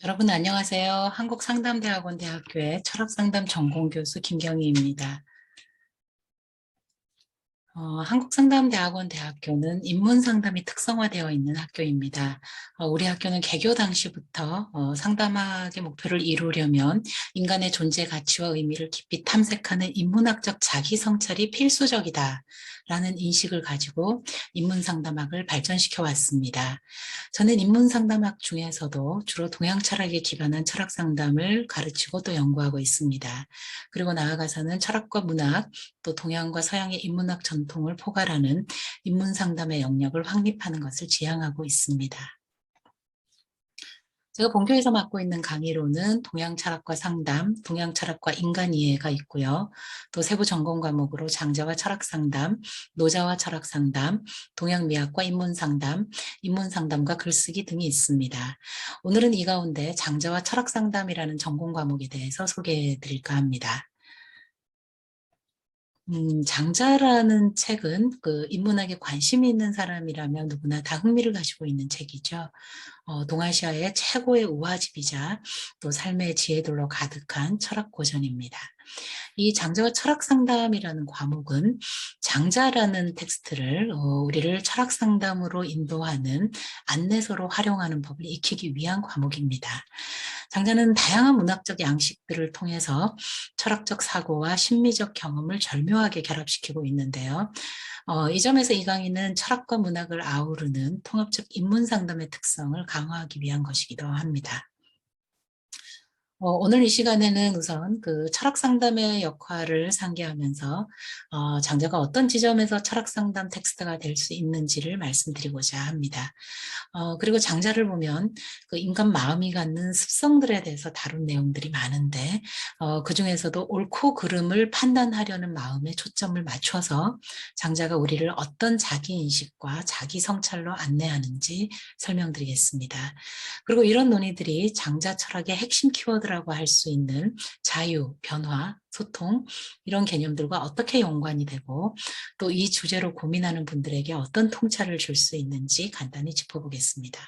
여러분 안녕하세요. 한국상담대학원 대학교의 철학상담 전공교수 김경희입니다. 한국상담대학원 대학교는 인문상담이 특성화되어 있는 학교입니다. 우리 학교는 개교 당시부터 상담학의 목표를 이루려면 인간의 존재 가치와 의미를 깊이 탐색하는 인문학적 자기성찰이 필수적이다 라는 인식을 가지고 인문상담학을 발전시켜 왔습니다. 저는 인문상담학 중에서도 주로 동양 철학에 기반한 철학상담을 가르치고 또 연구하고 있습니다. 그리고 나아가서는 철학과 문학, 또 동양과 서양의 인문학 전통을 포괄하는 인문상담의 영역을 확립하는 것을 지향하고 있습니다. 제가 본교에서 맡고 있는 강의로는 동양철학과 상담, 동양철학과 인간이해가 있고요. 또 세부 전공 과목으로 장자와 철학상담, 노자와 철학상담, 동양미학과 인문상담, 인문상담과 글쓰기 등이 있습니다. 오늘은 이 가운데 장자와 철학상담이라는 전공 과목에 대해서 소개해 드릴까 합니다. 장자라는 책은 그 인문학에 관심이 있는 사람이라면 누구나 다 흥미를 가지고 있는 책이죠. 동아시아의 최고의 우화집이자 또 삶의 지혜들로 가득한 철학 고전입니다. 이 장자와 철학 상담이라는 과목은 장자라는 텍스트를 우리를 철학 상담으로 인도하는 안내서로 활용하는 법을 익히기 위한 과목입니다. 장자는 다양한 문학적 양식들을 통해서 철학적 사고와 심리적 경험을 절묘하게 결합시키고 있는데요. 이 점에서 이 강의는 철학과 문학을 아우르는 통합적 인문 상담의 특성을 강화하기 위한 것이기도 합니다. 오늘 이 시간에는 우선 그 철학 상담의 역할을 상기하면서 장자가 어떤 지점에서 철학 상담 텍스트가 될 수 있는지를 말씀드리고자 합니다. 그리고 장자를 보면 그 인간 마음이 갖는 습성들에 대해서 다룬 내용들이 많은데 그중에서도 옳고 그름을 판단하려는 마음에 초점을 맞춰서 장자가 우리를 어떤 자기인식과 자기 성찰로 안내하는지 설명드리겠습니다. 그리고 이런 논의들이 장자 철학의 핵심 키워드라고 할 수 있는 자유, 변화, 소통 이런 개념들과 어떻게 연관이 되고 또 이 주제로 고민하는 분들에게 어떤 통찰을 줄 수 있는지 간단히 짚어보겠습니다.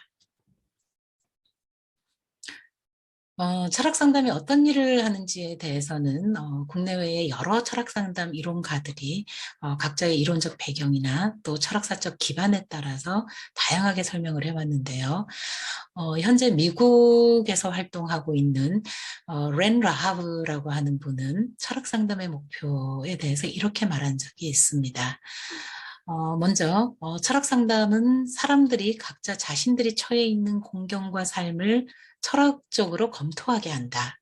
철학 상담이 어떤 일을 하는지에 대해서는 국내외의 여러 철학 상담 이론가들이 각자의 이론적 배경이나 또 철학사적 기반에 따라서 다양하게 설명을 해왔는데요. 현재 미국에서 활동하고 있는 렌 라하브라고 하는 분은 철학 상담의 목표에 대해서 이렇게 말한 적이 있습니다. 먼저 철학 상담은 사람들이 각자 자신들이 처해 있는 공경과 삶을 철학적으로 검토하게 한다.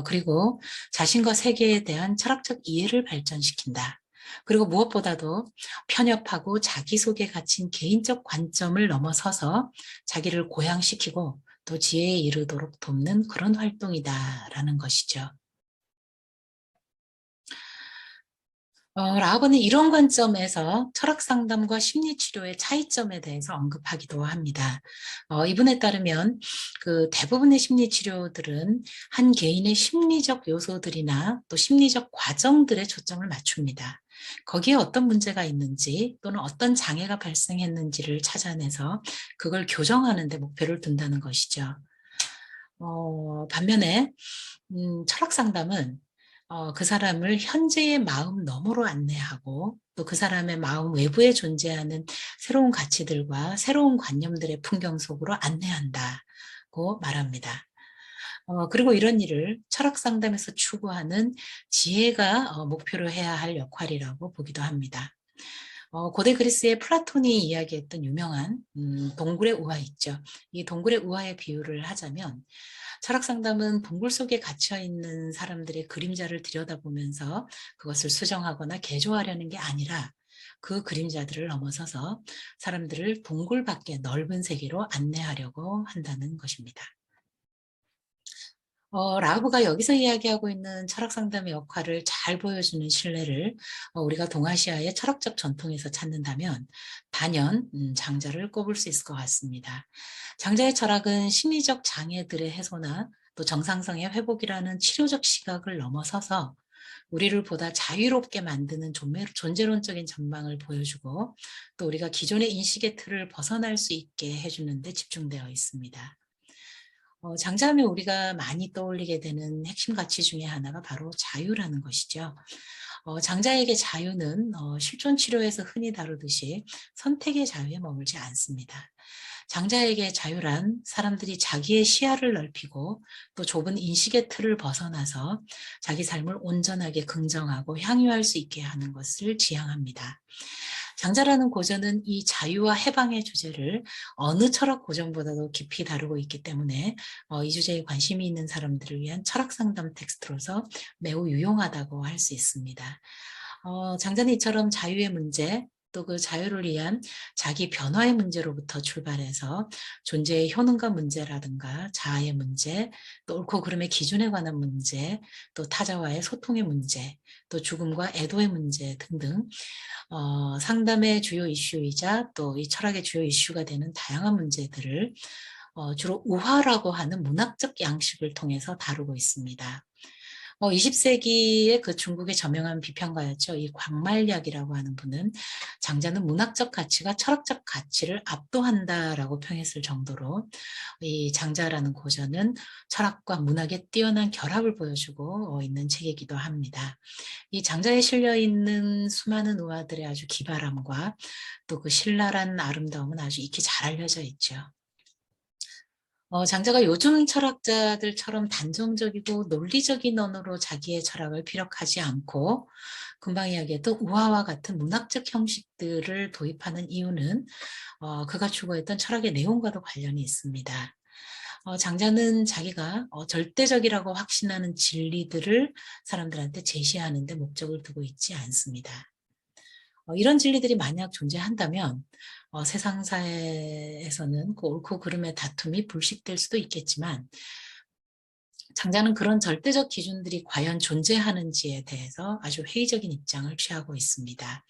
그리고 자신과 세계에 대한 철학적 이해를 발전시킨다. 그리고 무엇보다도 편협하고 자기 속에 갇힌 개인적 관점을 넘어서서 자기를 고양시키고 또 지혜에 이르도록 돕는 그런 활동이다라는 것이죠. 라하버는 이런 관점에서 철학 상담과 심리 치료의 차이점에 대해서 언급하기도 합니다. 이분에 따르면 그 대부분의 심리 치료들은 한 개인의 심리적 요소들이나 또 심리적 과정들에 초점을 맞춥니다. 거기에 어떤 문제가 있는지 또는 어떤 장애가 발생했는지를 찾아내서 그걸 교정하는 데 목표를 둔다는 것이죠. 반면에 철학 상담은 그 사람을 현재의 마음 너머로 안내하고 또 그 사람의 마음 외부에 존재하는 새로운 가치들과 새로운 관념들의 풍경 속으로 안내한다고 말합니다. 그리고 이런 일을 철학 상담에서 추구하는 지혜가 목표로 해야 할 역할이라고 보기도 합니다. 고대 그리스의 플라톤이 이야기했던 유명한 동굴의 우화 있죠. 이 동굴의 우화의 비유를 하자면 철학 상담은 동굴 속에 갇혀 있는 사람들의 그림자를 들여다보면서 그것을 수정하거나 개조하려는 게 아니라 그 그림자들을 넘어서서 사람들을 동굴 밖의 넓은 세계로 안내하려고 한다는 것입니다. 라브가 여기서 이야기하고 있는 철학 상담의 역할을 잘 보여주는 신뢰를 우리가 동아시아의 철학적 전통에서 찾는다면 단연 장자를 꼽을 수 있을 것 같습니다. 장자의 철학은 심리적 장애들의 해소나 또 정상성의 회복이라는 치료적 시각을 넘어서서 우리를 보다 자유롭게 만드는 존재론적인 전망을 보여주고 또 우리가 기존의 인식의 틀을 벗어날 수 있게 해주는 데 집중되어 있습니다. 장자하면 우리가 많이 떠올리게 되는 핵심 가치 중에 하나가 바로 자유라는 것이죠. 장자에게 자유는 실존 치료에서 흔히 다루듯이 선택의 자유에 머물지 않습니다. 장자에게 자유란 사람들이 자기의 시야를 넓히고 또 좁은 인식의 틀을 벗어나서 자기 삶을 온전하게 긍정하고 향유할 수 있게 하는 것을 지향합니다. 장자라는 고전은 이 자유와 해방의 주제를 어느 철학 고전보다도 깊이 다루고 있기 때문에 이 주제에 관심이 있는 사람들을 위한 철학 상담 텍스트로서 매우 유용하다고 할 수 있습니다. 장자는 이처럼 자유의 문제, 또 그 자유를 위한 자기 변화의 문제로부터 출발해서 존재의 효능과 문제라든가 자아의 문제, 또 옳고 그름의 기준에 관한 문제, 또 타자와의 소통의 문제, 또 죽음과 애도의 문제 등등 상담의 주요 이슈이자 또 이 철학의 주요 이슈가 되는 다양한 문제들을 주로 우화라고 하는 문학적 양식을 통해서 다루고 있습니다. 20세기의 그 중국의 저명한 비평가였죠. 이 광말약이라고 하는 분은 장자는 문학적 가치가 철학적 가치를 압도한다라고 평했을 정도로 이 장자라는 고전은 철학과 문학의 뛰어난 결합을 보여주고 있는 책이기도 합니다. 이 장자에 실려 있는 수많은 우화들의 아주 기발함과 또 그 신랄한 아름다움은 아주 익히 잘 알려져 있죠. 장자가 요즘 철학자들처럼 단정적이고 논리적인 언어로 자기의 철학을 피력하지 않고 금방 이야기했던 우화와 같은 문학적 형식들을 도입하는 이유는 그가 추구했던 철학의 내용과도 관련이 있습니다. 장자는 자기가 절대적이라고 확신하는 진리들을 사람들한테 제시하는 데 목적을 두고 있지 않습니다. 이런 진리들이 만약 존재한다면 세상사에서는 그 옳고 그름의 다툼이 불식될 수도 있겠지만 장자는 그런 절대적 기준들이 과연 존재하는지에 대해서 아주 회의적인 입장을 취하고 있습니다.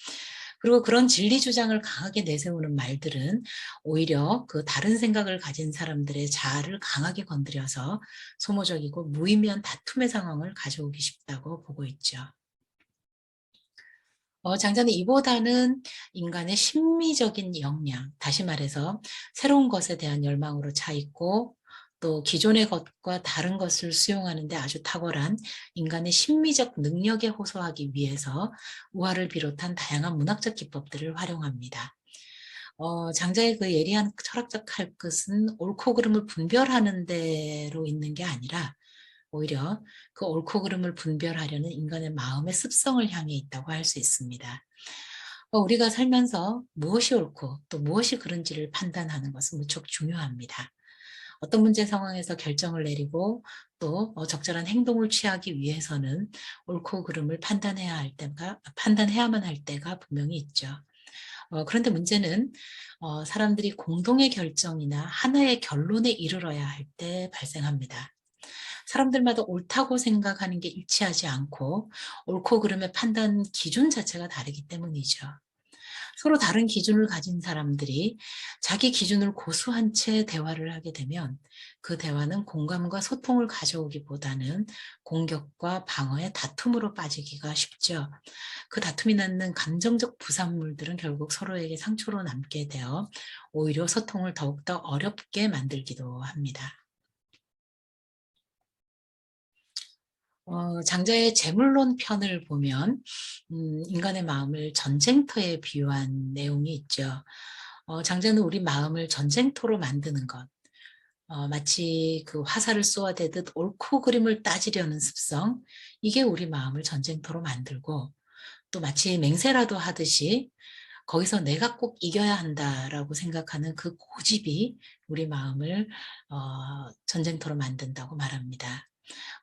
그리고 그런 진리 주장을 강하게 내세우는 말들은 오히려 그 다른 생각을 가진 사람들의 자아를 강하게 건드려서 소모적이고 무의미한 다툼의 상황을 가져오기 쉽다고 보고 있죠. 장자는 이보다는 인간의 심미적인 역량, 다시 말해서 새로운 것에 대한 열망으로 차 있고 또 기존의 것과 다른 것을 수용하는 데 아주 탁월한 인간의 심미적 능력에 호소하기 위해서 우화를 비롯한 다양한 문학적 기법들을 활용합니다. 장자의 그 예리한 철학적 칼끝은 옳고 그름을 분별하는 데로 있는 게 아니라 오히려 그 옳고 그름을 분별하려는 인간의 마음의 습성을 향해 있다고 할 수 있습니다. 우리가 살면서 무엇이 옳고 또 무엇이 그른지를 판단하는 것은 무척 중요합니다. 어떤 문제 상황에서 결정을 내리고 또 적절한 행동을 취하기 위해서는 옳고 그름을 판단해야만 할 때가 분명히 있죠. 그런데 문제는 사람들이 공동의 결정이나 하나의 결론에 이르러야 할 때 발생합니다. 사람들마다 옳다고 생각하는 게 일치하지 않고 옳고 그름의 판단 기준 자체가 다르기 때문이죠. 서로 다른 기준을 가진 사람들이 자기 기준을 고수한 채 대화를 하게 되면 그 대화는 공감과 소통을 가져오기보다는 공격과 방어의 다툼으로 빠지기가 쉽죠. 그 다툼이 낳는 감정적 부산물들은 결국 서로에게 상처로 남게 되어 오히려 소통을 더욱더 어렵게 만들기도 합니다. 장자의 재물론 편을 보면 인간의 마음을 전쟁터에 비유한 내용이 있죠. 장자는 우리 마음을 전쟁터로 만드는 것, 마치 그 화살을 쏘아대듯 옳고 그름을 따지려는 습성, 이게 우리 마음을 전쟁터로 만들고 또 마치 맹세라도 하듯이 거기서 내가 꼭 이겨야 한다라고 생각하는 그 고집이 우리 마음을 전쟁터로 만든다고 말합니다.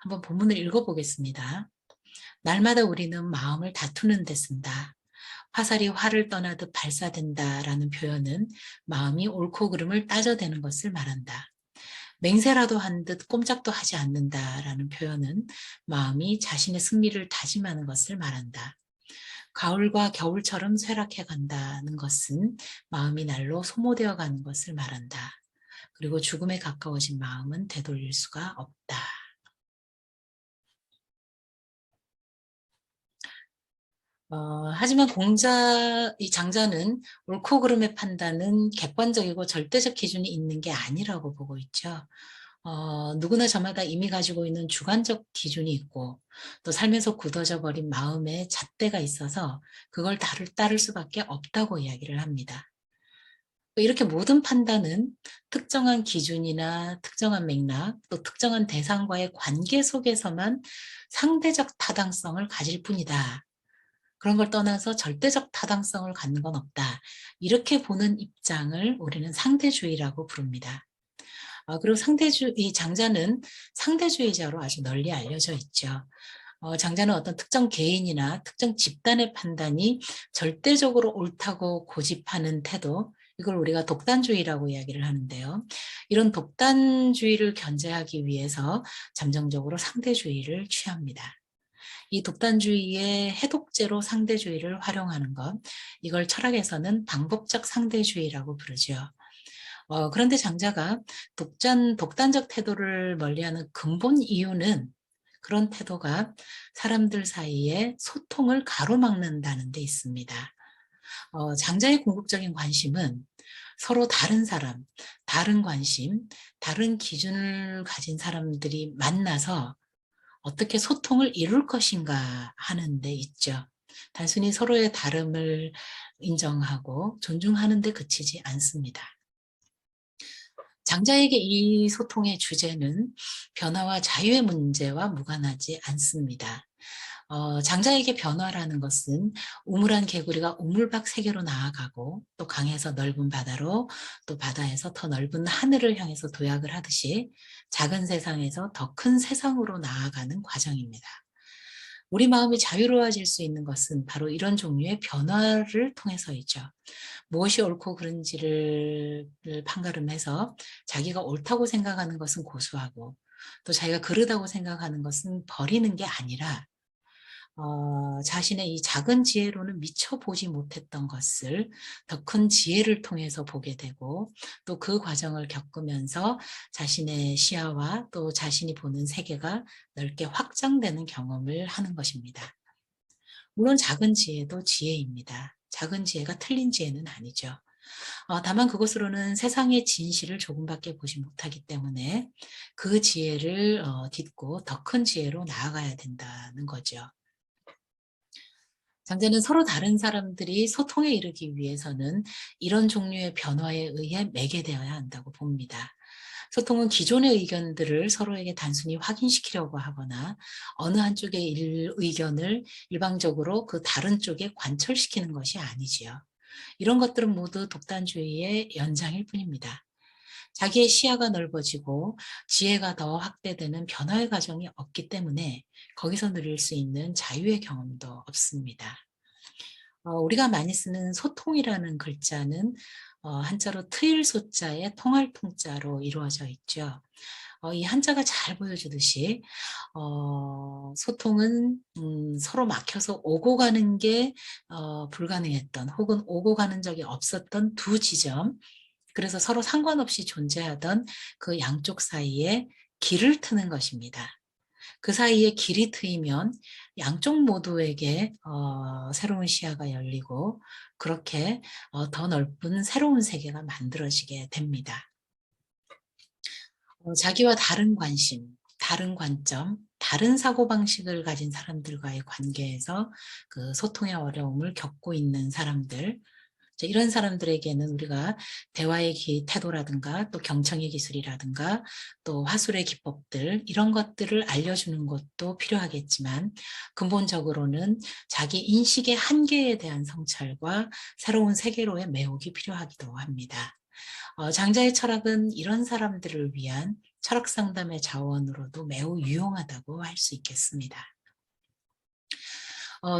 한번 본문을 읽어보겠습니다. 날마다 우리는 마음을 다투는 데 쓴다. 화살이 활을 떠나듯 발사된다라는 표현은 마음이 옳고 그름을 따져대는 것을 말한다. 맹세라도 한 듯 꼼짝도 하지 않는다라는 표현은 마음이 자신의 승리를 다짐하는 것을 말한다. 가을과 겨울처럼 쇠락해 간다는 것은 마음이 날로 소모되어 가는 것을 말한다. 그리고 죽음에 가까워진 마음은 되돌릴 수가 없다. 하지만 이 장자는 옳고 그름의 판단은 객관적이고 절대적 기준이 있는 게 아니라고 보고 있죠. 누구나 저마다 이미 가지고 있는 주관적 기준이 있고 또 삶에서 굳어져 버린 마음의 잣대가 있어서 그걸 따를 수밖에 없다고 이야기를 합니다. 이렇게 모든 판단은 특정한 기준이나 특정한 맥락, 또 특정한 대상과의 관계 속에서만 상대적 타당성을 가질 뿐이다. 그런 걸 떠나서 절대적 타당성을 갖는 건 없다. 이렇게 보는 입장을 우리는 상대주의라고 부릅니다. 그리고 이 장자는 상대주의자로 아주 널리 알려져 있죠. 장자는 어떤 특정 개인이나 특정 집단의 판단이 절대적으로 옳다고 고집하는 태도, 이걸 우리가 독단주의라고 이야기를 하는데요. 이런 독단주의를 견제하기 위해서 잠정적으로 상대주의를 취합니다. 이 독단주의의 해독제로 상대주의를 활용하는 것, 이걸 철학에서는 방법적 상대주의라고 부르죠. 그런데 장자가 독단적 태도를 멀리하는 근본 이유는 그런 태도가 사람들 사이에 소통을 가로막는다는 데 있습니다. 장자의 궁극적인 관심은 서로 다른 사람, 다른 관심, 다른 기준을 가진 사람들이 만나서 어떻게 소통을 이룰 것인가 하는 데 있죠. 단순히 서로의 다름을 인정하고 존중하는 데 그치지 않습니다. 장자에게 이 소통의 주제는 변화와 자유의 문제와 무관하지 않습니다. 장자에게 변화라는 것은 우물한 개구리가 우물밖 세계로 나아가고 또 강에서 넓은 바다로 또 바다에서 더 넓은 하늘을 향해서 도약을 하듯이 작은 세상에서 더 큰 세상으로 나아가는 과정입니다. 우리 마음이 자유로워질 수 있는 것은 바로 이런 종류의 변화를 통해서이죠. 무엇이 옳고 그른지를 판가름해서 자기가 옳다고 생각하는 것은 고수하고 또 자기가 그르다고 생각하는 것은 버리는 게 아니라 자신의 이 작은 지혜로는 미처 보지 못했던 것을 더 큰 지혜를 통해서 보게 되고 또 그 과정을 겪으면서 자신의 시야와 또 자신이 보는 세계가 넓게 확장되는 경험을 하는 것입니다. 물론 작은 지혜도 지혜입니다. 작은 지혜가 틀린 지혜는 아니죠. 다만 그것으로는 세상의 진실을 조금밖에 보지 못하기 때문에 그 지혜를 딛고 더 큰 지혜로 나아가야 된다는 거죠. 장자는 서로 다른 사람들이 소통에 이르기 위해서는 이런 종류의 변화에 의해 매개되어야 한다고 봅니다. 소통은 기존의 의견들을 서로에게 단순히 확인시키려고 하거나 어느 한쪽의 의견을 일방적으로 그 다른 쪽에 관철시키는 것이 아니지요. 이런 것들은 모두 독단주의의 연장일 뿐입니다. 자기의 시야가 넓어지고 지혜가 더 확대되는 변화의 과정이 없기 때문에 거기서 누릴 수 있는 자유의 경험도 없습니다. 우리가 많이 쓰는 소통이라는 글자는 한자로 트일 소자에 통할 통자로 이루어져 있죠. 이 한자가 잘 보여주듯이 소통은 서로 막혀서 오고 가는 게 불가능했던 혹은 오고 가는 적이 없었던 두 지점, 그래서 서로 상관없이 존재하던 그 양쪽 사이에 길을 트는 것입니다. 그 사이에 길이 트이면 양쪽 모두에게 새로운 시야가 열리고 그렇게 더 넓은 새로운 세계가 만들어지게 됩니다. 자기와 다른 관심, 다른 관점, 다른 사고방식을 가진 사람들과의 관계에서 그 소통의 어려움을 겪고 있는 사람들, 이런 사람들에게는 우리가 대화의 태도라든가 또 경청의 기술이라든가 또 화술의 기법들, 이런 것들을 알려주는 것도 필요하겠지만 근본적으로는 자기 인식의 한계에 대한 성찰과 새로운 세계로의 매혹이 필요하기도 합니다. 장자의 철학은 이런 사람들을 위한 철학 상담의 자원으로도 매우 유용하다고 할 수 있겠습니다.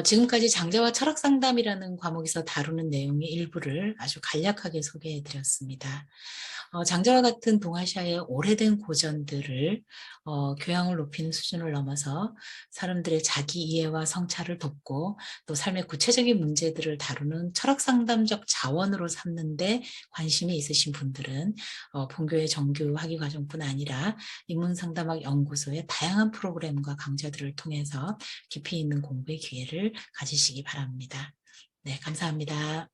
지금까지 장자와 철학 상담이라는 과목에서 다루는 내용의 일부를 아주 간략하게 소개해 드렸습니다. 장자와 같은 동아시아의 오래된 고전들을 교양을 높이는 수준을 넘어서 사람들의 자기 이해와 성찰을 돕고 또 삶의 구체적인 문제들을 다루는 철학 상담적 자원으로 삼는데 관심이 있으신 분들은 본교의 정규 학위 과정뿐 아니라 인문상담학 연구소의 다양한 프로그램과 강좌들을 통해서 깊이 있는 공부의 기회를 가지시기 바랍니다. 네, 감사합니다.